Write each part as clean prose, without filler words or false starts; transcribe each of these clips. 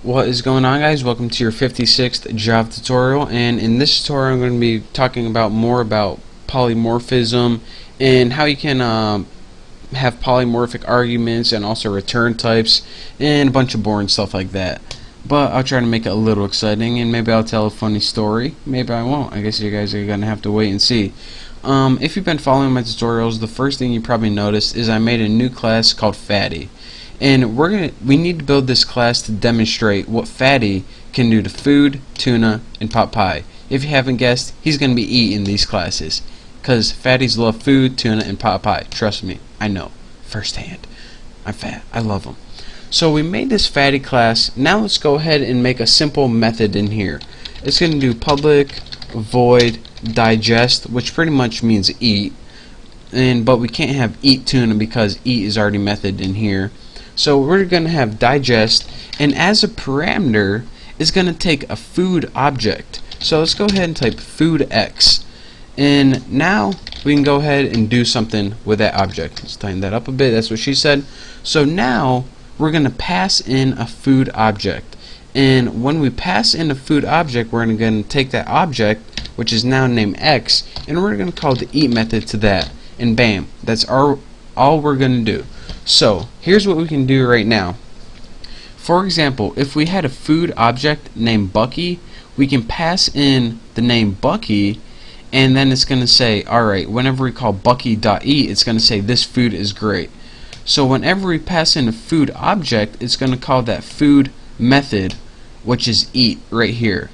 What is going on, guys? Welcome to your 56th Java tutorial, and in this tutorial I'm going to be talking about more about polymorphism and how you can have polymorphic arguments and also return types and a bunch of boring stuff like that. But I'll try to make it a little exciting, and maybe I'll tell a funny story. Maybe I won't. I guess you guys are going to have to wait and see. If you've been following my tutorials, the first thing you probably noticed is I made a new class called Fatty. And we need to build this class to demonstrate what Fatty can do to food, tuna, and pot pie. If you haven't guessed, he's going to be eating these classes, because fatties love food, tuna, and pot pie. Trust me, I know firsthand. I'm fat. I love them. So we made this Fatty class. Now let's go ahead and make a simple method in here. It's going to do public void digest, which pretty much means eat. But we can't have eat tuna because eat is already method in here. So we're going to have digest, and as a parameter is going to take a food object. So let's go ahead and type food x, and now we can go ahead and do something with that object. Let's tighten that up a bit. That's what she said. So now we're going to pass in a food object, and when we pass in a food object, we're going to take that object, which is now named x, and we're going to call the eat method to that, and bam, that's all we're going to do. So here's what we can do right now. For example, if we had a food object named Bucky, we can pass in the name Bucky, and then it's going to say, alright, whenever we call Bucky.eat, it's going to say this food is great. So whenever we pass in a food object, it's going to call that food method, which is eat right here.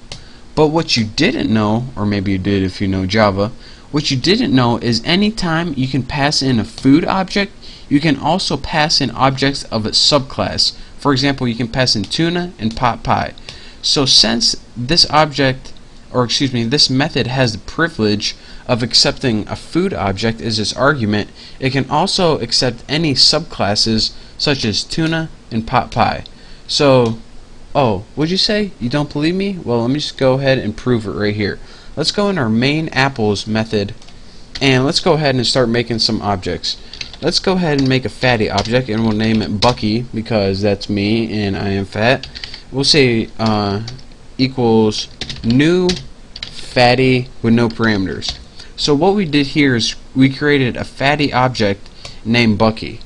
But what you didn't know, or maybe you did if you know Java, what you didn't know is anytime you can pass in a food object, you can also pass in objects of its subclass. For example, you can pass in tuna and pot pie. So since this object, or excuse me, this method has the privilege of accepting a food object as its argument, it can also accept any subclasses such as tuna and pot pie. So, oh, what'd you say? You don't believe me? Well, let me just go ahead and prove it right here. Let's go in our main apples method, and let's go ahead and start making some objects. Let's go ahead and make a fatty object, and we'll name it Bucky because that's me and I am fat. We'll say equals new fatty with no parameters. So what we did here is we created a fatty object named Bucky.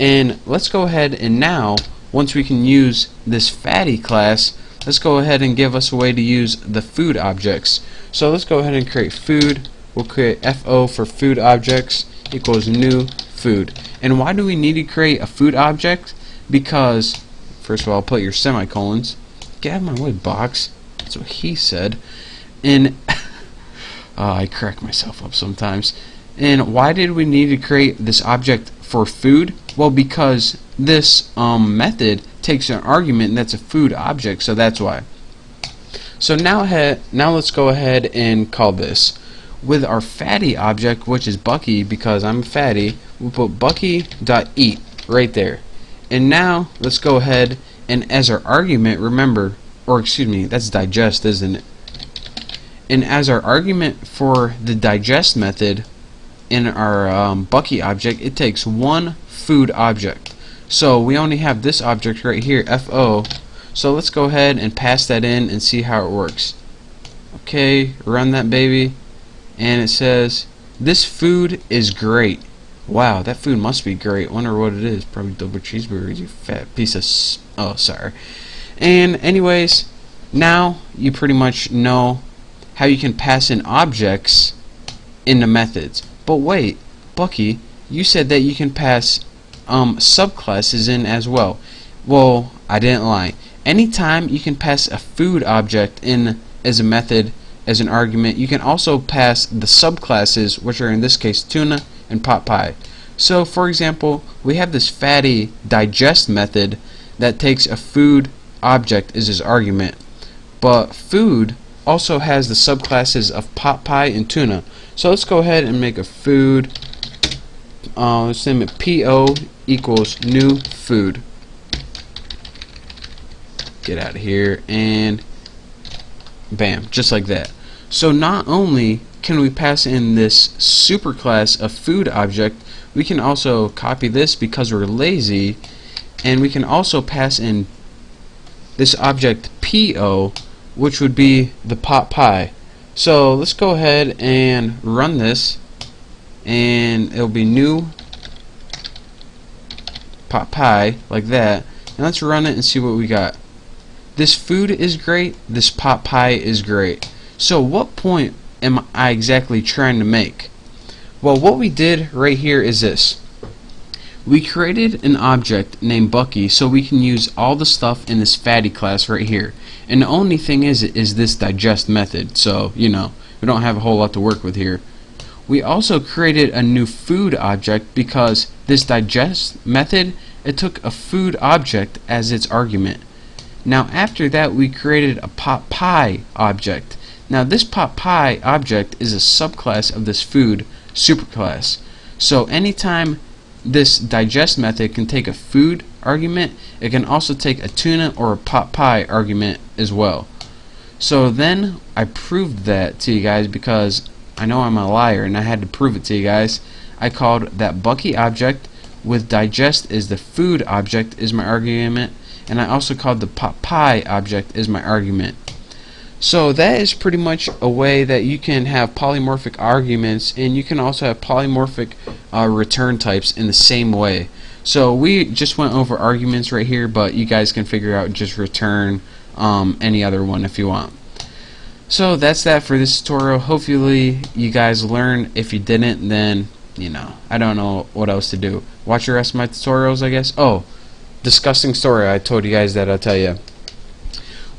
And let's go ahead and now, once we can use this fatty class, let's go ahead and give us a way to use the food objects. So let's go ahead and create food. We'll create FO for food objects equals new food. And why do we need to create a food object? Because, first of all, put your semicolons. Get out of my way, box. That's what he said. And I crack myself up sometimes. And why did we need to create this object for food? Well, because this method takes an argument that's a food object, so that's why. So now let's go ahead and call this. With our fatty object, which is Bucky, because I'm fatty, we'll put Bucky.eat right there. And now let's go ahead and as our argument, remember, or excuse me, that's digest, isn't it? And as our argument for the digest method in our Bucky object, it takes one food object. So we only have this object right here, FO. So let's go ahead and pass that in and see how it works. Okay, run that baby. And it says, this food is great. Wow, that food must be great. Wonder what it is. Probably double cheeseburgers, you fat piece of oh, sorry. And anyways, now you pretty much know how you can pass in objects into methods. But wait, Bucky, you said that you can pass subclasses in as well. Well, I didn't lie. Anytime you can pass a food object in as a method, as an argument, you can also pass the subclasses, which are in this case tuna and pot pie. So for example, we have this fatty digest method that takes a food object as its argument, but food also has the subclasses of pot pie and tuna. So let's go ahead and make a food, let's name it PO equals new food. Get out of here, and bam, just like that. So not only can we pass in this superclass of food object, we can also copy this because we're lazy, and we can also pass in this object PO, which would be the pot pie. So let's go ahead and run this, and it'll be new pot pie like that. And let's run it and see what we got. This food is great, this pot pie is great. So what point am I exactly trying to make? Well, what we did right here is this. We created an object named Bucky so we can use all the stuff in this fatty class right here. And the only thing is this digest method. So, you know, we don't have a whole lot to work with here. We also created a new food object because this digest method, it took a food object as its argument. Now after that we created a pot pie object. Now this pot pie object is a subclass of this food superclass. So anytime this digest method can take a food argument, it can also take a tuna or a pot pie argument as well. So then I proved that to you guys because I know I'm a liar and I had to prove it to you guys. I called that Bucky object with digest as the food object is my argument, and I also called the pot pie object as my argument. So that is pretty much a way that you can have polymorphic arguments, and you can also have polymorphic return types in the same way. So we just went over arguments right here, but you guys can figure out just return any other one if you want. So that's that for this tutorial. Hopefully you guys learned. If you didn't, then you know, I don't know what else to do. Watch the rest of my tutorials, I guess. Oh, disgusting story. I told you guys that I'll tell you.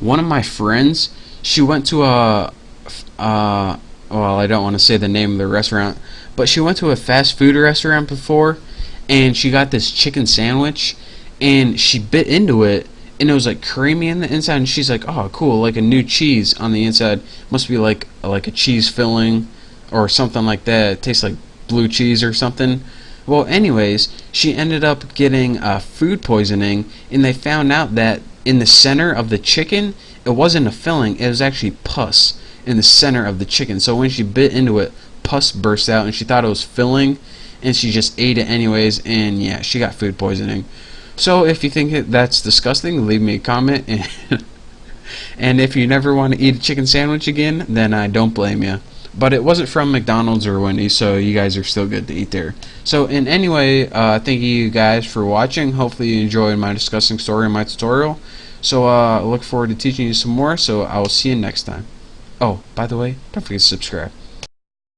One of my friends, she went to a well, I don't want to say the name of the restaurant, but she went to a fast food restaurant before, and she got this chicken sandwich, and she bit into it, and it was like creamy in the inside, and she's like, oh cool, like a new cheese on the inside. Must be like a cheese filling or something like that. It tastes like blue cheese or something. Well, anyways, she ended up getting food poisoning, and they found out that in the center of the chicken, it wasn't a filling, it was actually pus in the center of the chicken. So when she bit into it, pus burst out, and she thought it was filling, and she just ate it anyways, and yeah, she got food poisoning. So if you think that's disgusting, leave me a comment, and if you never want to eat a chicken sandwich again, then I don't blame you. But it wasn't from McDonald's or Wendy's, so you guys are still good to eat there. So in any way, thank you guys for watching. Hopefully you enjoyed my disgusting story and my tutorial. So I look forward to teaching you some more, so I will see you next time. Oh, by the way, don't forget to subscribe.